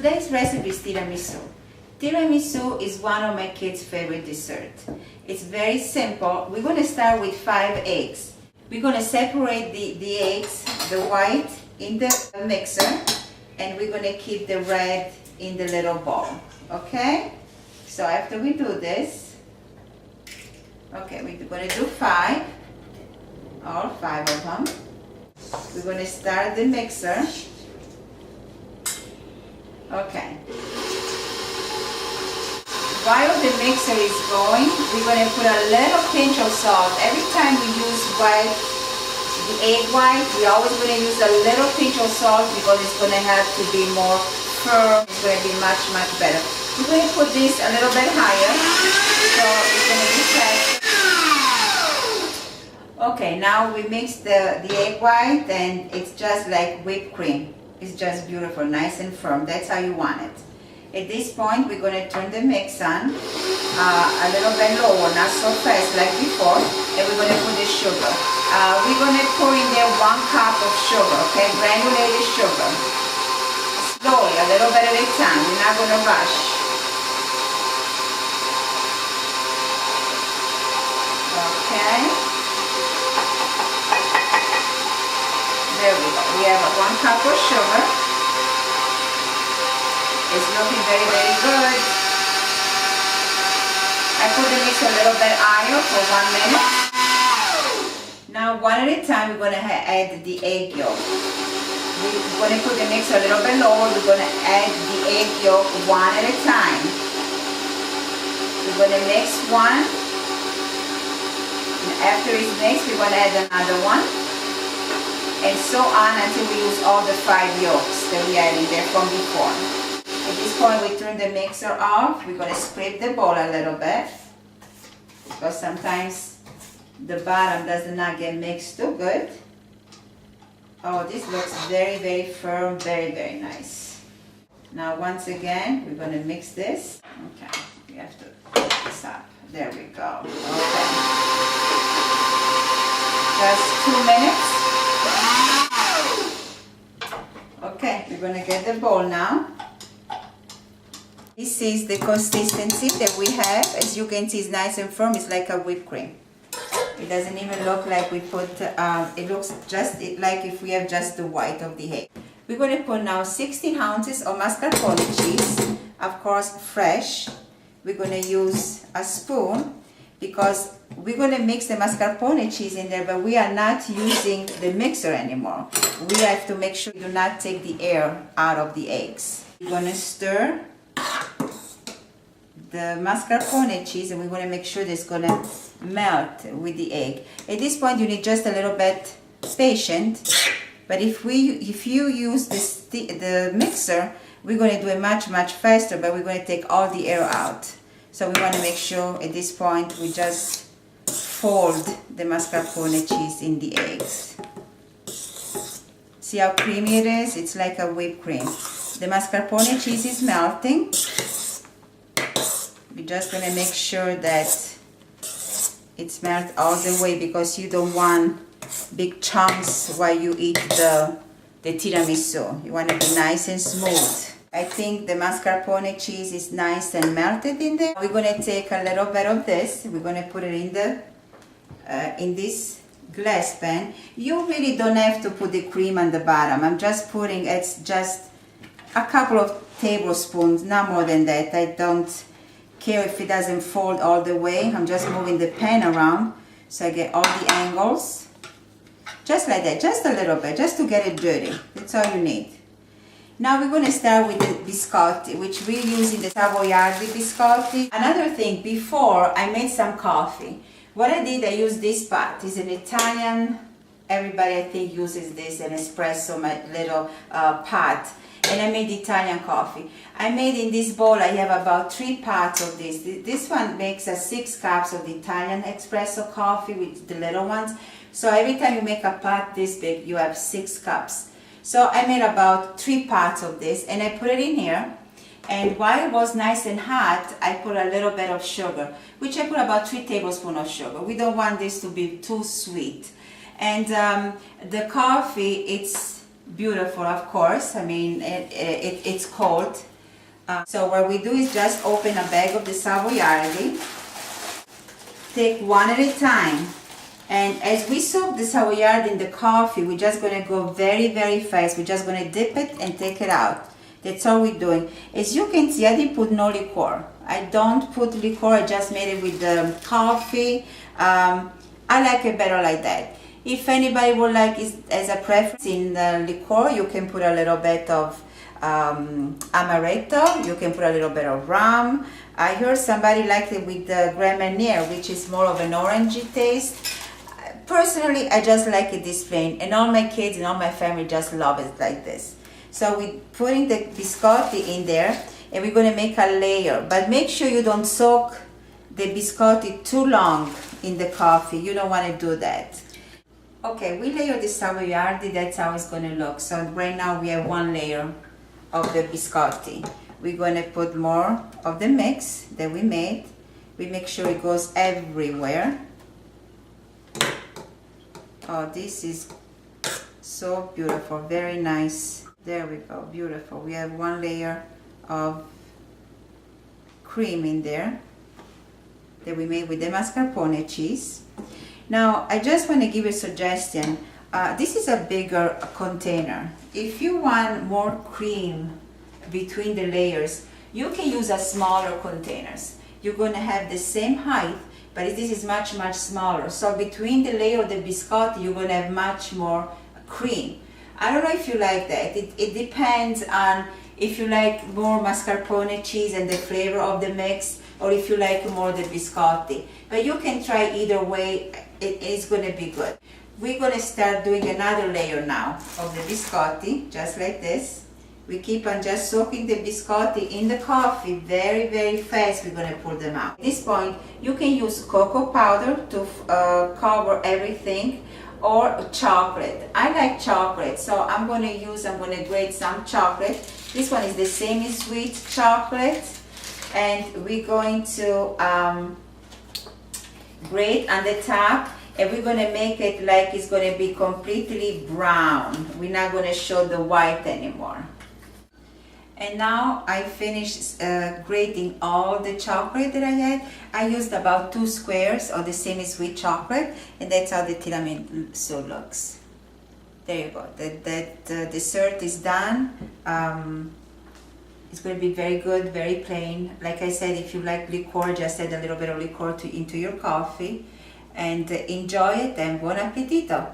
Today's recipe is tiramisu. Tiramisu is one of my kids' favorite dessert. It's very simple. We're going to start with 5 eggs. We're going to separate the eggs, the white, in the mixer, and we're going to keep the red in the little bowl. Okay? So after we do this, okay, we're going to do 5, all 5 of them. We're going to start the mixer. Okay. While the mixer is going, we're going to put a little pinch of salt. Every time we use the egg white, we're always going to use a little pinch of salt because it's going to have to be more firm. It's going to be much, much better. We're going to put this a little bit higher, so it's going to be fast. Okay, now we mix the egg white and it's just like whipped cream. It's just beautiful, nice and firm. That's how you want it. At this point, we're going to turn the mix on a little bit lower, not so fast like before, and we're going to put the sugar. We're going to pour in there 1 cup of sugar, okay, granulated sugar. Slowly, a little bit at a time. We're not going to rush. Okay. There we go. We have 1 cup of sugar. It's looking very, very good. I put the mix a little bit higher for 1 minute. Now, one at a time, we're going to add the egg yolk. We're going to put the mix a little bit lower. We're going to add the egg yolk 1 at a time. We're going to mix one. And after it's mixed, we're going to add another one. And so on until we use all the 5 yolks that we had in there from before. At this point, we turn the mixer off. We're going to scrape the bowl a little bit because sometimes the bottom does not get mixed too good. Oh, this looks very, very firm, very, very nice. Now, once again, we're going to mix this. Okay, we have to put this up. There we go. Okay. Just 2 minutes. Okay, we're going to get the bowl now. This is the consistency that we have. As you can see, it's nice and firm. It's like a whipped cream. It doesn't even look like we put, it looks just like if we have just the white of the egg. We're going to put now 16 ounces of mascarpone cheese, of course fresh. We're going to use a spoon because we're going to mix the mascarpone cheese in there, but we are not using the mixer anymore. We have to make sure we do not take the air out of the eggs. We're going to stir the mascarpone cheese and we're going to make sure that it's going to melt with the egg. At this point, you need just a little bit patient, but if you use the mixer, we're going to do it much, much faster, but we're going to take all the air out. So we want to make sure at this point we just fold the mascarpone cheese in the eggs. See how creamy it is? It's like a whipped cream. The mascarpone cheese is melting. We're just going to make sure that it's melted all the way because you don't want big chunks while you eat the tiramisu. You want to be nice and smooth. I think the mascarpone cheese is nice and melted in there. We're going to take a little bit of this. We're going to put it in this glass pan. You really don't have to put the cream on the bottom. I'm just putting, it's just a couple of tablespoons, not more than that. I don't care if it doesn't fold all the way. I'm just moving the pan around so I get all the angles. Just like that, just a little bit, just to get it dirty. That's all you need. Now we're going to start with the biscotti, which we're using the Savoiardi biscotti. Another thing, before I made some coffee. What I did, I used this pot. It's an Italian, everybody I think uses this, an espresso, my little pot. And I made Italian coffee. I made in this bowl, I have about 3 pots of this. This one makes 6 cups of the Italian espresso coffee with the little ones. So every time you make a pot this big, you have 6 cups. So I made about 3 pots of this and I put it in here. And while it was nice and hot, I put a little bit of sugar, which I put about 3 tablespoons of sugar. We don't want this to be too sweet. And the coffee, it's beautiful, of course. I mean, it's cold. So what we do is just open a bag of the Savoiardi, take one at a time, and as we soak the Savoiardi in the coffee, we're just going to go very, very fast. We're just going to dip it and take it out. That's all we're doing. As you can see, I didn't put no liqueur. I don't put liqueur, I just made it with the coffee. I like it better like that. If anybody would like it as a preference in the liqueur, you can put a little bit of amaretto, you can put a little bit of rum. I heard somebody liked it with the Grand Marnier, which is more of an orangey taste. Personally, I just like it this plain, and all my kids and all my family just love it like this. So we're putting the biscotti in there, and we're going to make a layer, but make sure you don't soak the biscotti too long in the coffee. You don't want to do that. Okay, we layer the Savoiardi, that's how it's going to look. So right now we have one layer of the biscotti. We're going to put more of the mix that we made. We make sure it goes everywhere. Oh, this is so beautiful, very nice. There we go, beautiful. We have one layer of cream in there that we made with the mascarpone cheese. Now, I just want to give you a suggestion. This is a bigger container. If you want more cream between the layers, you can use a smaller containers. You're going to have the same height, but this is much, much smaller. So between the layer of the biscotti, you're going to have much more cream. I don't know if you like that. It depends on if you like more mascarpone cheese and the flavor of the mix, or if you like more the biscotti. But you can try either way, it is going to be good. We're going to start doing another layer now of the biscotti, just like this. We keep on just soaking the biscotti in the coffee very, very fast. We're going to pull them out. At this point, you can use cocoa powder to cover everything, or chocolate. I like chocolate, so I'm going to grate some chocolate. This one is the semi-sweet chocolate, and we're going to grate on the top, and we're going to make it like it's going to be completely brown. We're not going to show the white anymore. And now I finished grating all the chocolate that I had. I used about 2 squares of the semi-sweet chocolate, and that's how the tiramisu looks. There you go. That dessert is done. It's going to be very good, very plain. Like I said, if you like liqueur, just add a little bit of liqueur into your coffee, and enjoy it, and buon appetito.